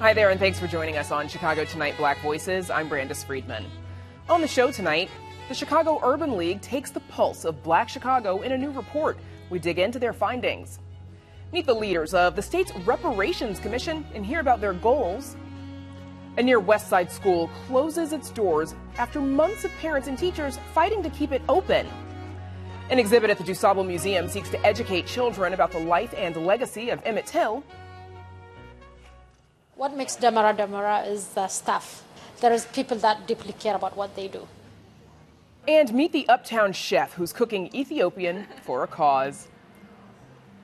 Hi there, and thanks for joining us on Chicago Tonight Black Voices. I'm Brandis Friedman. On the show tonight, the Chicago Urban League takes the pulse of Black Chicago in a new report. We dig into their findings. Meet the leaders of the state's Reparations Commission and hear about their goals. A near West Side school closes its doors after months of parents and teachers fighting to keep it open. An exhibit at the DuSable Museum seeks to educate children about the life and legacy of Emmett Till. What makes Demara is the staff. There is people that deeply care about what they do. And meet the uptown chef who's cooking Ethiopian for a cause.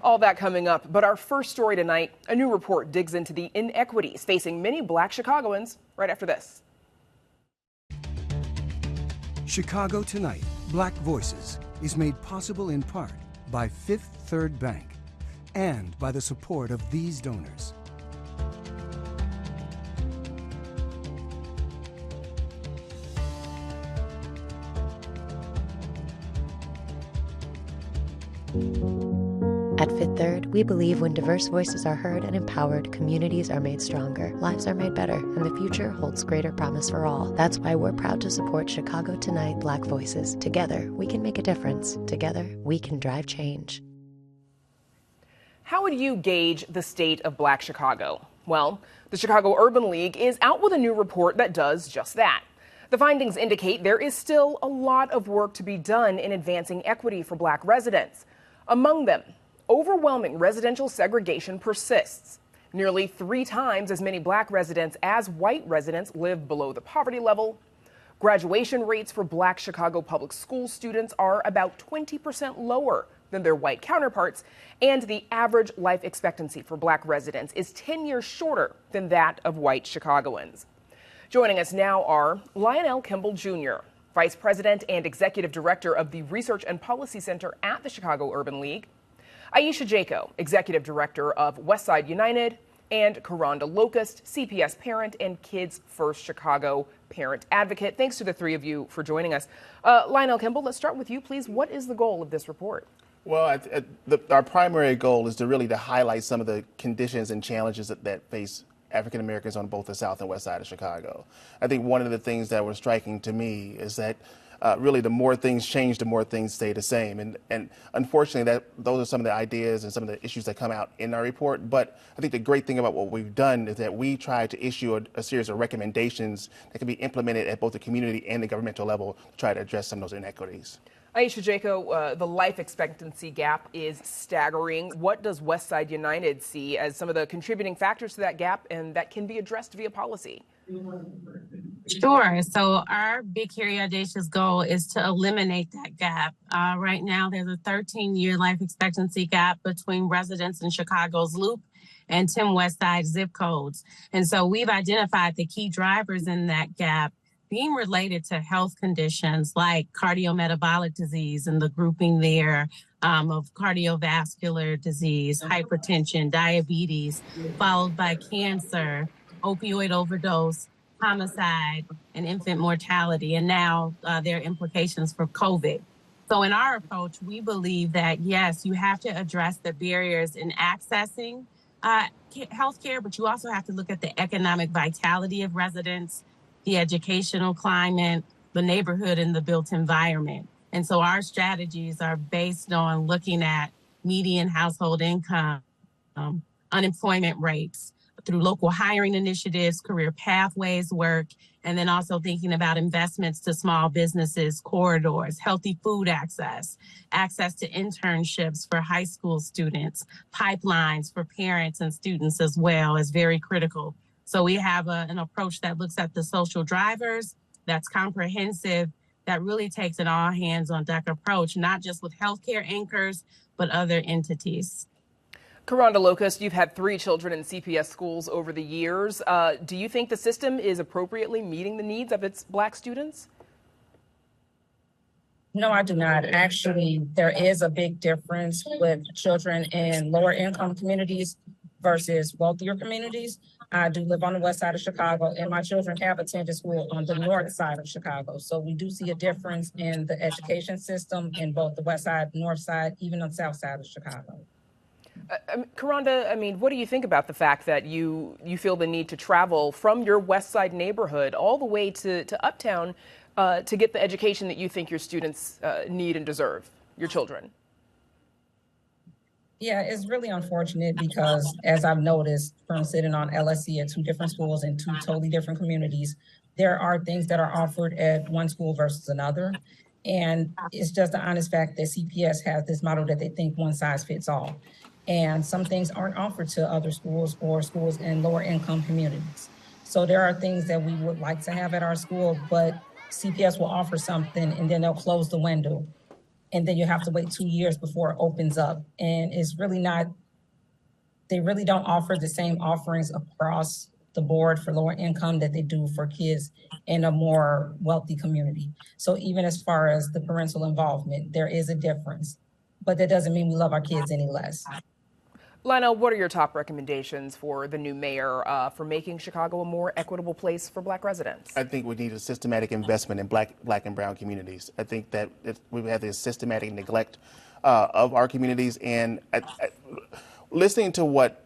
All that coming up, but our first story tonight, a new report digs into the inequities facing many Black Chicagoans right after this. Chicago Tonight, Black Voices, is made possible in part by Fifth Third Bank and by the support of these donors. At Fifth Third, we believe when diverse voices are heard and empowered, communities are made stronger, lives are made better, and the future holds greater promise for all. That's why we're proud to support Chicago Tonight Black Voices. Together, we can make a difference. Together, we can drive change. How would you gauge the state of Black Chicago? Well, the Chicago Urban League is out with a new report that does just that. The findings indicate there is still a lot of work to be done in advancing equity for Black residents. Among them, overwhelming residential segregation persists. Nearly 3 times as many Black residents as white residents live below the poverty level. Graduation rates for Black Chicago public school students are about 20% lower than their white counterparts, and the average life expectancy for Black residents is 10 years shorter than that of white Chicagoans. Joining us now are Lionel Kimball Jr., Vice President and Executive Director of the Research and Policy Center at the Chicago Urban League, Aisha Jaco, Executive Director of Westside United, and Karonda Locust, CPS parent and Kids First Chicago parent advocate. Thanks to the three of you for joining us. Lionel Kimball, let's start with you, please. What is the goal of this report? Well, our primary goal is to highlight some of the conditions and challenges that face African Americans on both the south and west side of Chicago. I think one of the things that was striking to me is that really the more things change, the more things stay the same. And unfortunately, those are some of the ideas and some of the issues that come out in our report. But I think the great thing about what we've done is that we try to issue a series of recommendations that can be implemented at both the community and the governmental level to try to address some of those inequities. Aisha Jaco, the life expectancy gap is staggering. What does Westside United see as some of the contributing factors to that gap and that can be addressed via policy? Sure. So our big, hairy, audacious goal is to eliminate that gap. Right now, there's a 13-year life expectancy gap between residents in Chicago's Loop and 10 Westside zip codes. And so we've identified the key drivers in that gap being related to health conditions like cardiometabolic disease and the grouping there of cardiovascular disease, hypertension, diabetes, followed by cancer, opioid overdose, homicide, and infant mortality. And now there are implications for COVID. So in our approach, we believe that, yes, you have to address the barriers in accessing healthcare, but you also have to look at the economic vitality of residents, the educational climate, the neighborhood, and the built environment. And so our strategies are based on looking at median household income, unemployment rates through local hiring initiatives, career pathways work, and then also thinking about investments to small businesses, corridors, healthy food access to internships for high school students, pipelines for parents and students as well is very critical. So we have an approach that looks at the social drivers, that's comprehensive, that really takes an all hands on deck approach, not just with healthcare anchors, but other entities. Karonda Locust, you've had 3 children in CPS schools over the years. Do you think the system is appropriately meeting the needs of its Black students? No, I do not. Actually, there is a big difference with children in lower income communities versus wealthier communities. I do live on the west side of Chicago, and my children have attended school on the north side of Chicago. So we do see a difference in the education system in both the west side, north side, even on the south side of Chicago. Karonda, I mean, what do you think about the fact that you feel the need to travel from your West Side neighborhood all the way to Uptown to get the education that you think your students need and deserve, your children? Yeah, it's really unfortunate because, as I've noticed from sitting on LSC at two different schools in two totally different communities, there are things that are offered at one school versus another. And it's just the honest fact that CPS has this model that they think one size fits all. And some things aren't offered to other schools or schools in lower income communities. So there are things that we would like to have at our school, but CPS will offer something and then they'll close the window. And then you have to wait 2 years before it opens up. And it's really not, they really don't offer the same offerings across the board for lower income that they do for kids in a more wealthy community. So even as far as the parental involvement, there is a difference, but that doesn't mean we love our kids any less. Lionel, what are your top recommendations for the new mayor for making Chicago a more equitable place for Black residents? I think we need a systematic investment in black and brown communities. I think that we've had this systematic neglect of our communities, and listening to what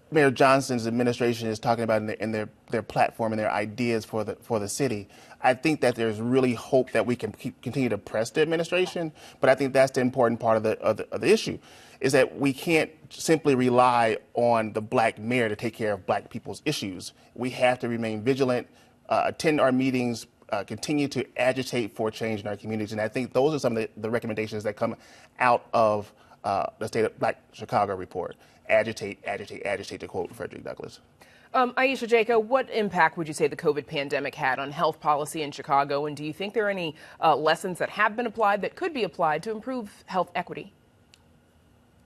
Mayor Johnson's administration is talking about in their platform and their ideas for the city, I think that there's really hope that we can continue to press the administration. But I think that's the important part of the issue, is that we can't simply rely on the Black mayor to take care of Black people's issues. We have to remain vigilant, attend our meetings, continue to agitate for change in our communities. And I think those are some of the recommendations that come out of the State of Black Chicago report. Agitate, agitate, agitate, to quote Frederick Douglass. Aisha Jaco, what impact would you say the COVID pandemic had on health policy in Chicago? And do you think there are any lessons that have been applied that could be applied to improve health equity?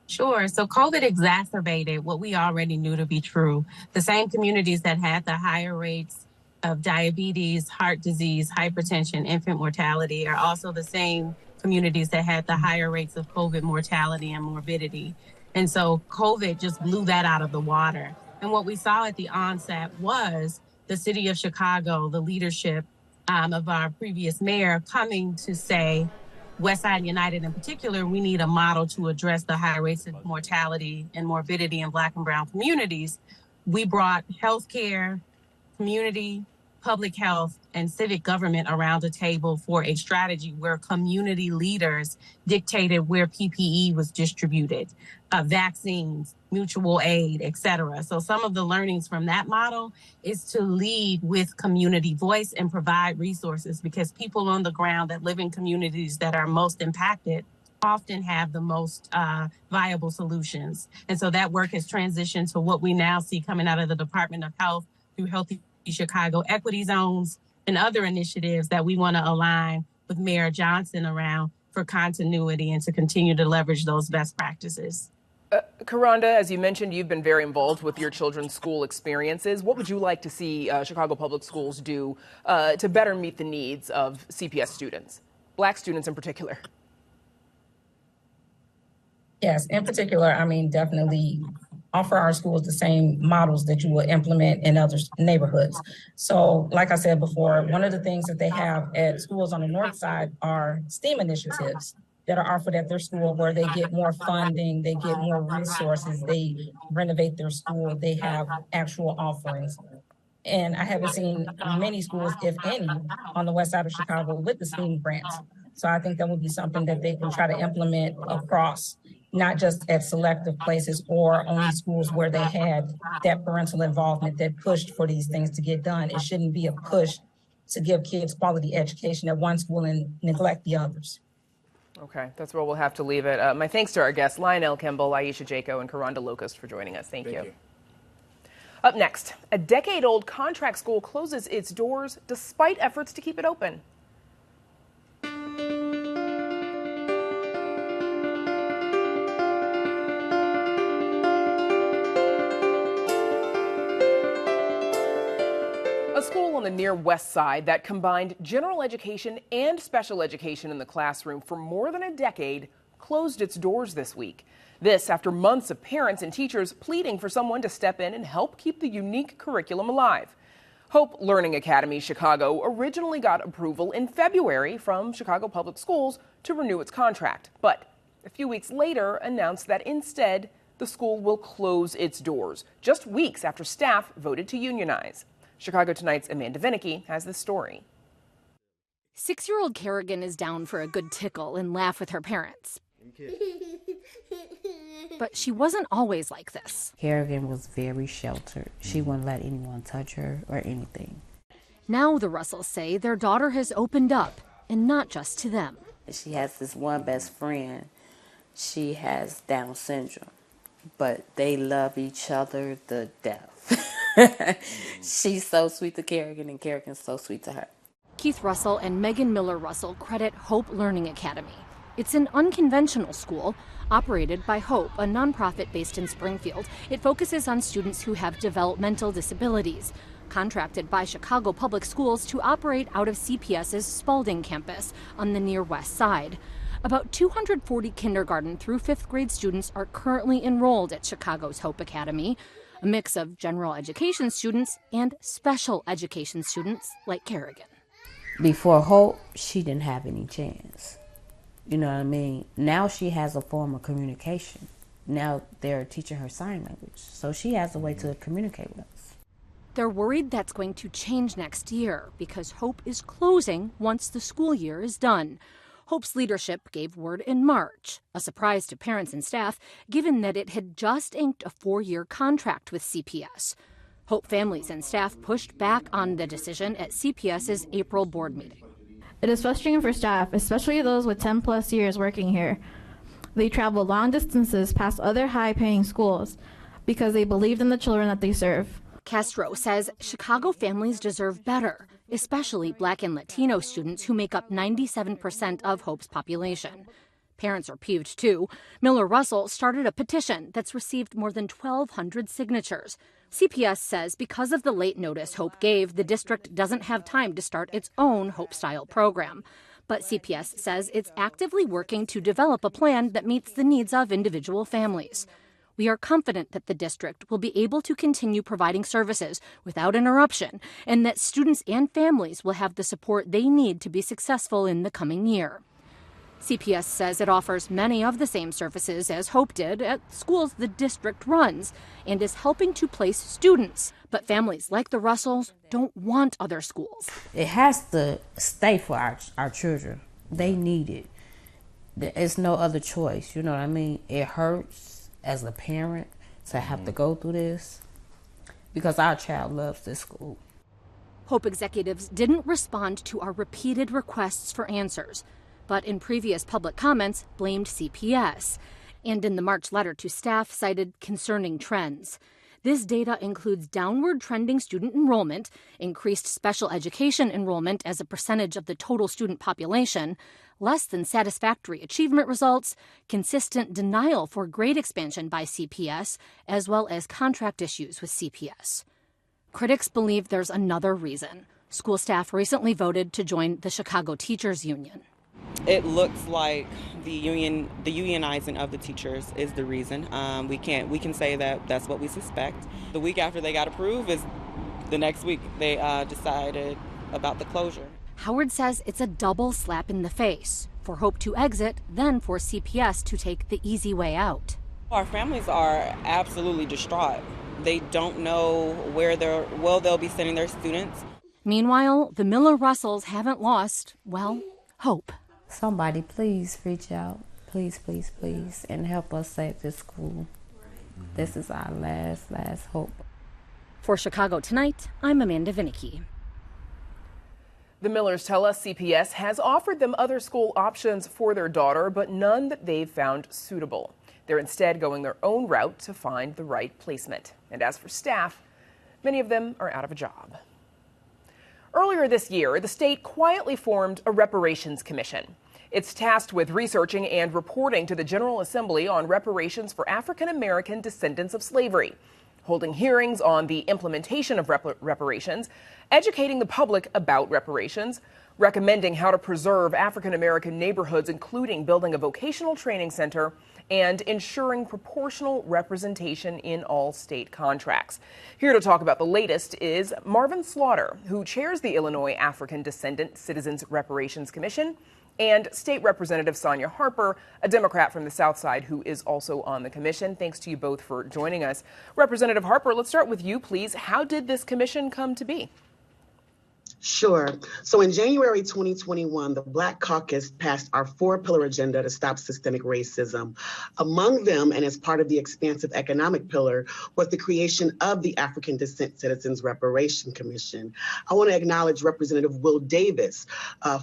Sure. So COVID exacerbated what we already knew to be true. The same communities that had the higher rates of diabetes, heart disease, hypertension, infant mortality are also the same communities that had the higher rates of COVID mortality and morbidity. And so COVID just blew that out of the water. And what we saw at the onset was the city of Chicago, the leadership of our previous mayor coming to say, Westside United in particular, we need a model to address the high rates of mortality and morbidity in Black and brown communities. We brought healthcare, community, public health, and civic government around a table for a strategy where community leaders dictated where PPE was distributed, vaccines, mutual aid, et cetera. So some of the learnings from that model is to lead with community voice and provide resources, because people on the ground that live in communities that are most impacted often have the most viable solutions. And so that work has transitioned to what we now see coming out of the Department of Health through Healthy Chicago equity zones and other initiatives that we want to align with Mayor Johnson around for continuity and to continue to leverage those best practices. Karonda, as you mentioned, you've been very involved with your children's school experiences. What would you like to see Chicago Public Schools do to better meet the needs of CPS students, Black students in particular? Yes, in particular, I mean, definitely offer our schools the same models that you will implement in other neighborhoods. So like I said before, one of the things that they have at schools on the north side are STEAM initiatives that are offered at their school, where they get more funding, they get more resources, they renovate their school, they have actual offerings. And I haven't seen many schools, if any, on the west side of Chicago with the STEAM grants. So I think that would be something that they can try to implement across, not just at selective places or only schools where they had that parental involvement that pushed for these things to get done. It shouldn't be a push to give kids quality education at one school and neglect the others. Okay, that's where we'll have to leave it. My thanks to our guests, Lionel Kimball, Aisha Jaco, and Karonda Locust for joining us. Thank you. Up next, a decade-old contract school closes its doors despite efforts to keep it open. A school on the near west side that combined general education and special education in the classroom for more than a decade closed its doors this week. This after months of parents and teachers pleading for someone to step in and help keep the unique curriculum alive. Hope Learning Academy Chicago originally got approval in February from Chicago Public Schools to renew its contract, but a few weeks later announced that instead the school will close its doors just weeks after staff voted to unionize. Chicago Tonight's Amanda Vinicki has this story. 6-year-old Kerrigan is down for a good tickle and laugh with her parents. But she wasn't always like this. Kerrigan was very sheltered. She wouldn't let anyone touch her or anything. Now the Russells say their daughter has opened up, and not just to them. She has this one best friend. She has Down syndrome, but they love each other to death. She's so sweet to Kerrigan, and Kerrigan's so sweet to her. Keith Russell and Megan Miller Russell credit Hope Learning Academy. It's an unconventional school operated by Hope, a nonprofit based in Springfield. It focuses on students who have developmental disabilities, contracted by Chicago Public Schools to operate out of CPS's Spalding campus on the near west side. About 240 kindergarten through 5th grade students are currently enrolled at Chicago's Hope Academy, a mix of general education students and special education students like Kerrigan. Before Hope, she didn't have any chance. You know what I mean? Now she has a form of communication. Now they're teaching her sign language, so she has a way to communicate with us. They're worried that's going to change next year because Hope is closing once the school year is done. Hope's leadership gave word in March, a surprise to parents and staff, given that it had just inked a 4-year contract with CPS. Hope families and staff pushed back on the decision at CPS's April board meeting. It is frustrating for staff, especially those with 10 plus years working here. They travel long distances past other high-paying schools because they believed in the children that they serve. Castro says Chicago families deserve better, especially Black and Latino students who make up 97% of Hope's population. Parents are peeved too. Miller Russell started a petition that's received more than 1,200 signatures. CPS says because of the late notice Hope gave, the district doesn't have time to start its own Hope-style program. But CPS says it's actively working to develop a plan that meets the needs of individual families. We are confident that the district will be able to continue providing services without interruption, and that students and families will have the support they need to be successful in the coming year. CPS says it offers many of the same services as Hope did at schools the district runs and is helping to place students. But families like the Russells don't want other schools. It has to stay for our children. They need it. There's no other choice, you know what I mean? It hurts as a parent to have to go through this because our child loves this school. Hope executives didn't respond to our repeated requests for answers, but in previous public comments blamed CPS, and in the March letter to staff cited concerning trends. This data includes downward trending student enrollment, increased special education enrollment as a percentage of the total student population, less than satisfactory achievement results, consistent denial for grade expansion by CPS, as well as contract issues with CPS. Critics believe there's another reason. School staff recently voted to join the Chicago Teachers Union. It looks like the unionizing of the teachers is the reason. We can say that that's what we suspect. The week after they got approved is the next week they decided about the closure. Howard says it's a double slap in the face for Hope to exit, then for CPS to take the easy way out. Our families are absolutely distraught. They don't know where they'll be sending their students. Meanwhile, the Miller Russells haven't lost, well, hope. Somebody please reach out, please, please, please, and help us save this school. This is our last hope. For Chicago Tonight, I'm Amanda Vinicki. The Millers tell us CPS has offered them other school options for their daughter, but none that they've found suitable. They're instead going their own route to find the right placement. And as for staff, many of them are out of a job. Earlier this year, the state quietly formed a Reparations Commission. It's tasked with researching and reporting to the General Assembly on reparations for African American descendants of slavery, holding hearings on the implementation of reparations, educating the public about reparations, recommending how to preserve African American neighborhoods, including building a vocational training center and ensuring proportional representation in all state contracts. Here to talk about the latest is Marvin Slaughter, who chairs the Illinois African Descendant Citizens Reparations Commission, and State Representative Sonia Harper, a Democrat from the South Side who is also on the commission. Thanks to you both for joining us. Representative Harper, let's start with you, please. How did this commission come to be? Sure. So in January 2021, the Black Caucus passed our 4-pillar agenda to stop systemic racism. Among them, and as part of the expansive economic pillar, was the creation of the African Descent Citizens Reparation Commission. I want to acknowledge Representative Will Davis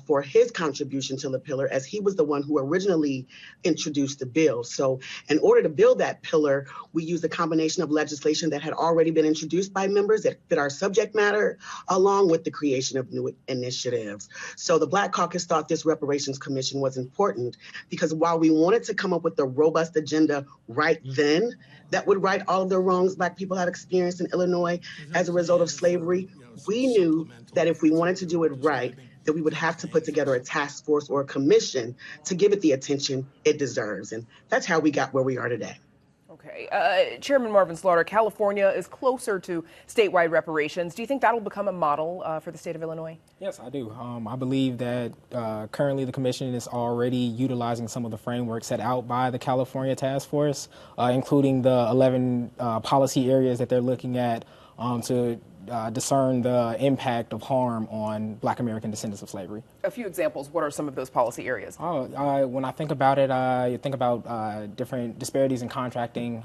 for his contribution to the pillar, as he was the one who originally introduced the bill. So in order to build that pillar, we used a combination of legislation that had already been introduced by members that fit our subject matter, along with the creation of new initiatives. So the Black Caucus thought this Reparations Commission was important because while we wanted to come up with a robust agenda right then that would right all of the wrongs Black people had experienced in Illinois as a result of slavery, we knew that if we wanted to do it right, that we would have to put together a task force or a commission to give it the attention it deserves. And that's how we got where we are today. Okay. Chairman Marvin Slaughter, California is closer to statewide reparations. Do you think that'll become a model for the state of Illinois? Yes, I do. I believe that currently the commission is already utilizing some of the framework set out by the California Task Force, including the 11 policy areas that they're looking at to discern the impact of harm on Black American descendants of slavery. A few examples. What are some of those policy areas? When I think about it, I think about different disparities in contracting,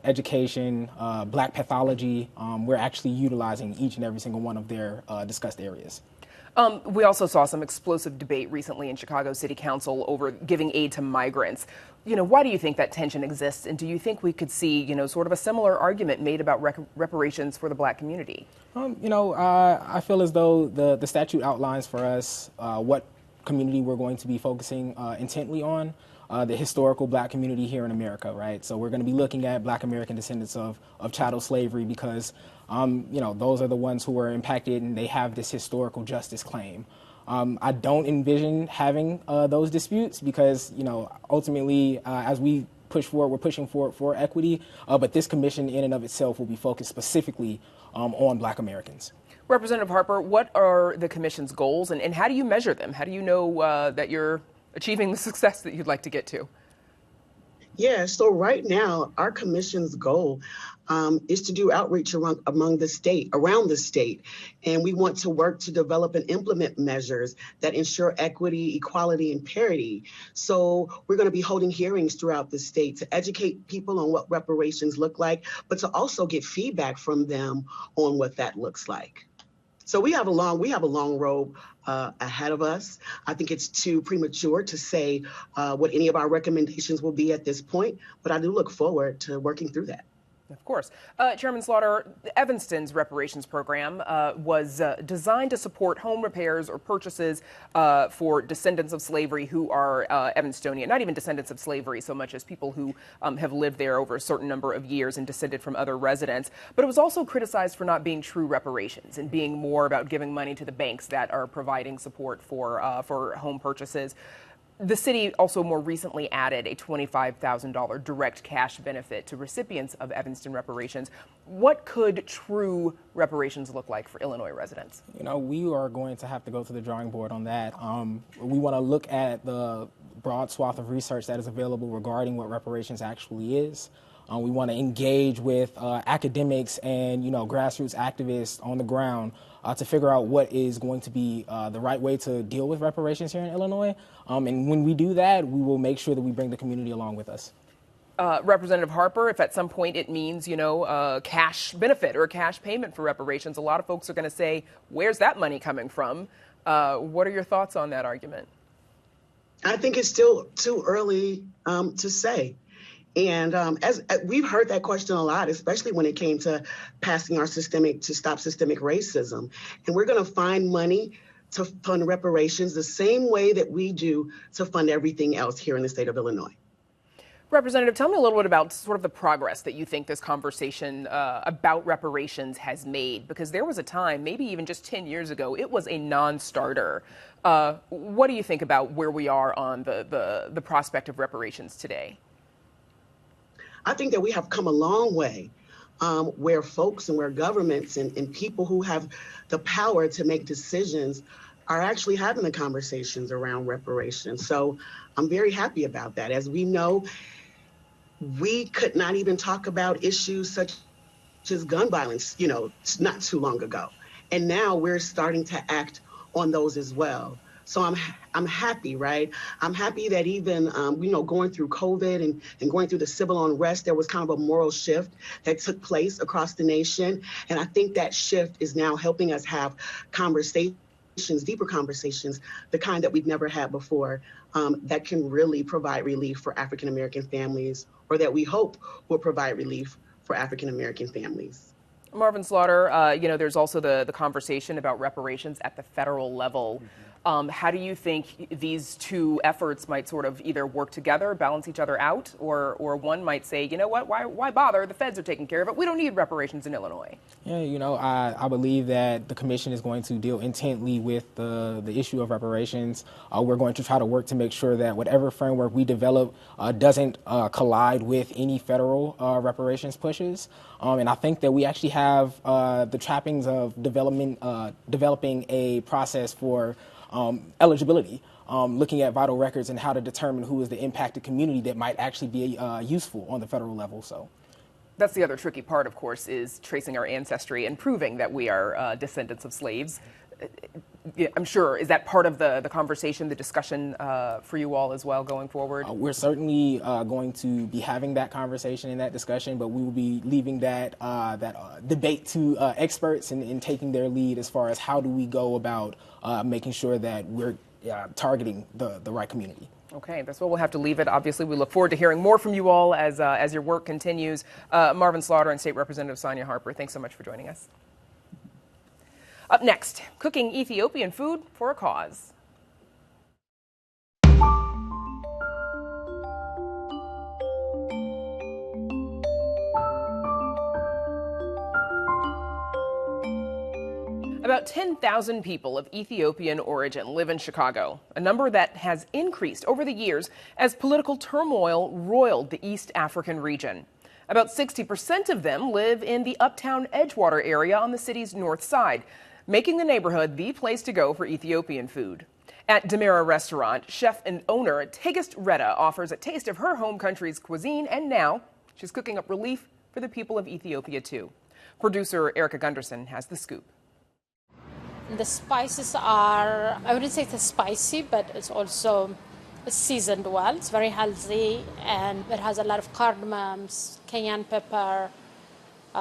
education, Black pathology. We're actually utilizing each and every single one of their discussed areas. We also saw some explosive debate recently in Chicago City Council over giving aid to migrants. Why do you think that tension exists? And do you think we could see, sort of a similar argument made about reparations for the Black community? I feel as though the statute outlines for us what community we're going to be focusing intently on. The historical Black community here in America, right? So we're going to be looking at Black American descendants of chattel slavery because, those are the ones who were impacted and they have this historical justice claim. I don't envision having those disputes because, ultimately, as we push forward, we're pushing forward for equity, but this commission in and of itself will be focused specifically on Black Americans. Representative Harper, what are the commission's goals and how do you measure them? How do you know that you're achieving the success that you'd like to get to? Yeah, so right now, our commission's goal is to do outreach around the state. And we want to work to develop and implement measures that ensure equity, equality, and parity. So we're going to be holding hearings throughout the state to educate people on what reparations look like, but to also get feedback from them on what that looks like. So we have a long road ahead of us. I think it's too premature to say what any of our recommendations will be at this point, but I do look forward to working through that. Of course. Chairman Slaughter, Evanston's reparations program was designed to support home repairs or purchases for descendants of slavery who are Evanstonian, not even descendants of slavery so much as people who have lived there over a certain number of years and descended from other residents. But it was also criticized for not being true reparations and being more about giving money to the banks that are providing support for home purchases. The city also more recently added a $25,000 direct cash benefit to recipients of Evanston reparations. What could true reparations look like for Illinois residents? We are going to have to go to the drawing board on that. We want to look at the broad swath of research that is available regarding what reparations actually is. We want to engage with academics and, grassroots activists on the ground to figure out what is going to be the right way to deal with reparations here in Illinois. And when we do that, we will make sure that we bring the community along with us. Representative Harper, if at some point it means, a cash benefit or a cash payment for reparations, a lot of folks are going to say, where's that money coming from? What are your thoughts on that argument? I think it's still too early to say. And as we've heard that question a lot, especially when it came to passing our to stop systemic racism. And we're going to find money to fund reparations the same way that we do to fund everything else here in the state of Illinois. Representative, tell me a little bit about sort of the progress that you think this conversation about reparations has made, because there was a time, maybe even just 10 years ago, it was a non-starter. What do you think about where we are on the prospect of reparations today? I think that we have come a long way where folks and where governments and people who have the power to make decisions are actually having the conversations around reparations. So I'm very happy about that. As we know, we could not even talk about issues such as gun violence, not too long ago. And now we're starting to act on those as well. So I'm happy, right? I'm happy that even, going through COVID and going through the civil unrest, there was kind of a moral shift that took place across the nation. And I think that shift is now helping us have conversations, deeper conversations, the kind that we've never had before, that can really provide relief for African-American families, or that we hope will provide relief for African-American families. Marvin Slaughter, there's also the conversation about reparations at the federal level. How do you think these two efforts might sort of either work together, balance each other out, or one might say, you know what, why bother? The feds are taking care of it. We don't need reparations in Illinois. Yeah, I believe that the commission is going to deal intently with the issue of reparations. We're going to try to work to make sure that whatever framework we develop doesn't collide with any federal reparations pushes. And I think that we actually have the trappings of developing a process for eligibility, looking at vital records and how to determine who is the impacted community that might actually be useful on the federal level. So that's the other tricky part, of course, is tracing our ancestry and proving that we are descendants of slaves. I'm sure, is that part of the conversation, the discussion for you all as well going forward? We're certainly going to be having that conversation and that discussion, but we will be leaving that debate to experts and taking their lead as far as how do we go about making sure that we're targeting the right community. Okay, that's where we'll have to leave it. Obviously, we look forward to hearing more from you all as your work continues. Marvin Slaughter and State Representative Sonia Harper, thanks so much for joining us. Up next, cooking Ethiopian food for a cause. About 10,000 people of Ethiopian origin live in Chicago, a number that has increased over the years as political turmoil roiled the East African region. About 60% of them live in the uptown Edgewater area on the city's north side, making the neighborhood the place to go for Ethiopian food. At Demira Restaurant, chef and owner Tigist Retta offers a taste of her home country's cuisine, and now she's cooking up relief for the people of Ethiopia too. Producer Erica Gunderson has the scoop. The spices are, I wouldn't say it's spicy, but it's also seasoned well. It's very healthy, and it has a lot of cardamoms, cayenne pepper,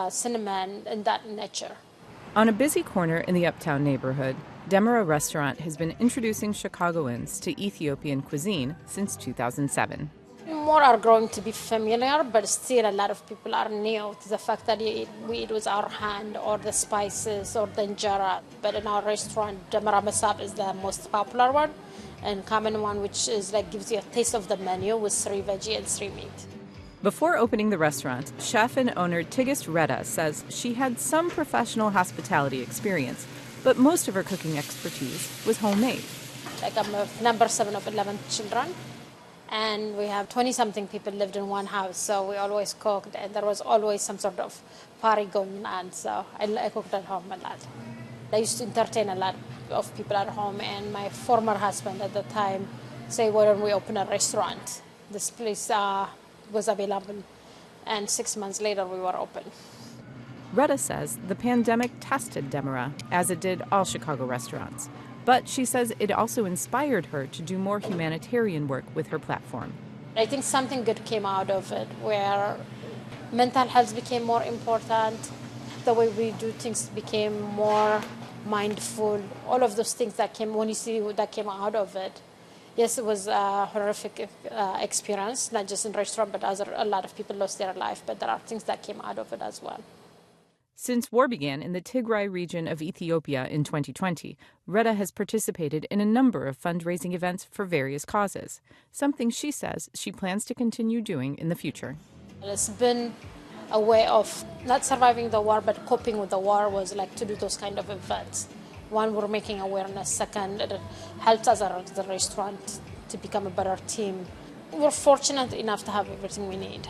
cinnamon, and that nature. On a busy corner in the uptown neighborhood, Demira Restaurant has been introducing Chicagoans to Ethiopian cuisine since 2007. More are growing to be familiar, but still a lot of people are new to the fact that we eat with our hand, or the spices, or the injera. But in our restaurant, Demira Masab is the most popular one and common one, which is gives you a taste of the menu with 3 veggie and 3 meat. Before opening the restaurant, chef and owner Tigist Retta says she had some professional hospitality experience, but most of her cooking expertise was homemade. I'm number 7 of 11 children, and we have 20-something people lived in one house, so we always cooked, and there was always some sort of party going on, so I cooked at home a lot. I used to entertain a lot of people at home, and my former husband at the time said, why don't we open a restaurant? This place was available, and 6 months later we were open. Retta says the pandemic tested Demira, as it did all Chicago restaurants. But she says it also inspired her to do more humanitarian work with her platform. I think something good came out of it, where mental health became more important, the way we do things became more mindful, all of those things that came, when you see that came out of it. Yes, it was a horrific experience, not just in restaurant, but a lot of people lost their life, but there are things that came out of it as well. Since war began in the Tigray region of Ethiopia in 2020, Retta has participated in a number of fundraising events for various causes, something she says she plans to continue doing in the future. It's been a way of not surviving the war, but coping with the war was like to do those kind of events. One, we're making awareness. Second, it helps us at the restaurant to become a better team. We're fortunate enough to have everything we need.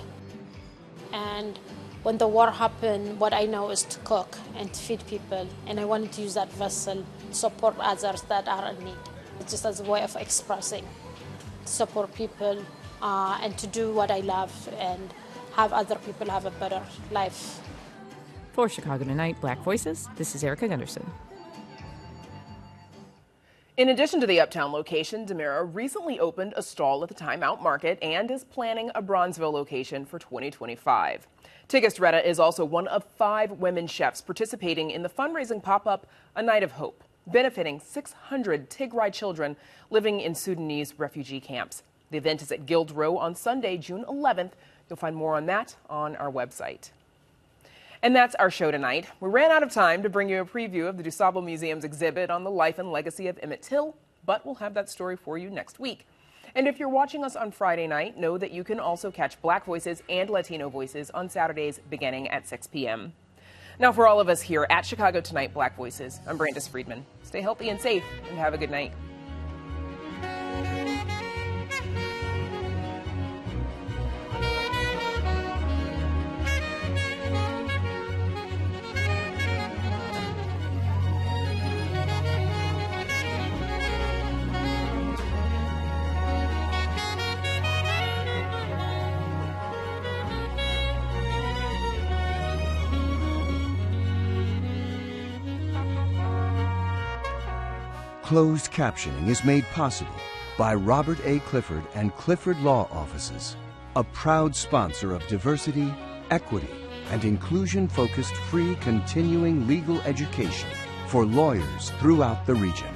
And when the war happened, what I know is to cook and to feed people. And I wanted to use that vessel to support others that are in need. It's just as a way of expressing, to support people, and to do what I love and have other people have a better life. For Chicago Tonight, Black Voices, this is Erica Gunderson. In addition to the Uptown location, DiMera recently opened a stall at the Time Out Market and is planning a Bronzeville location for 2025. Tigist Retta is also one of 5 women chefs participating in the fundraising pop-up A Night of Hope, benefiting 600 Tigray children living in Sudanese refugee camps. The event is at Guild Row on Sunday, June 11th. You'll find more on that on our website. And that's our show tonight. We ran out of time to bring you a preview of the DuSable Museum's exhibit on the life and legacy of Emmett Till, but we'll have that story for you next week. And if you're watching us on Friday night, know that you can also catch Black Voices and Latino Voices on Saturdays beginning at 6 p.m. Now, for all of us here at Chicago Tonight Black Voices, I'm Brandis Friedman. Stay healthy and safe, and have a good night. Closed captioning is made possible by Robert A. Clifford and Clifford Law Offices, a proud sponsor of diversity, equity, and inclusion-focused free continuing legal education for lawyers throughout the region.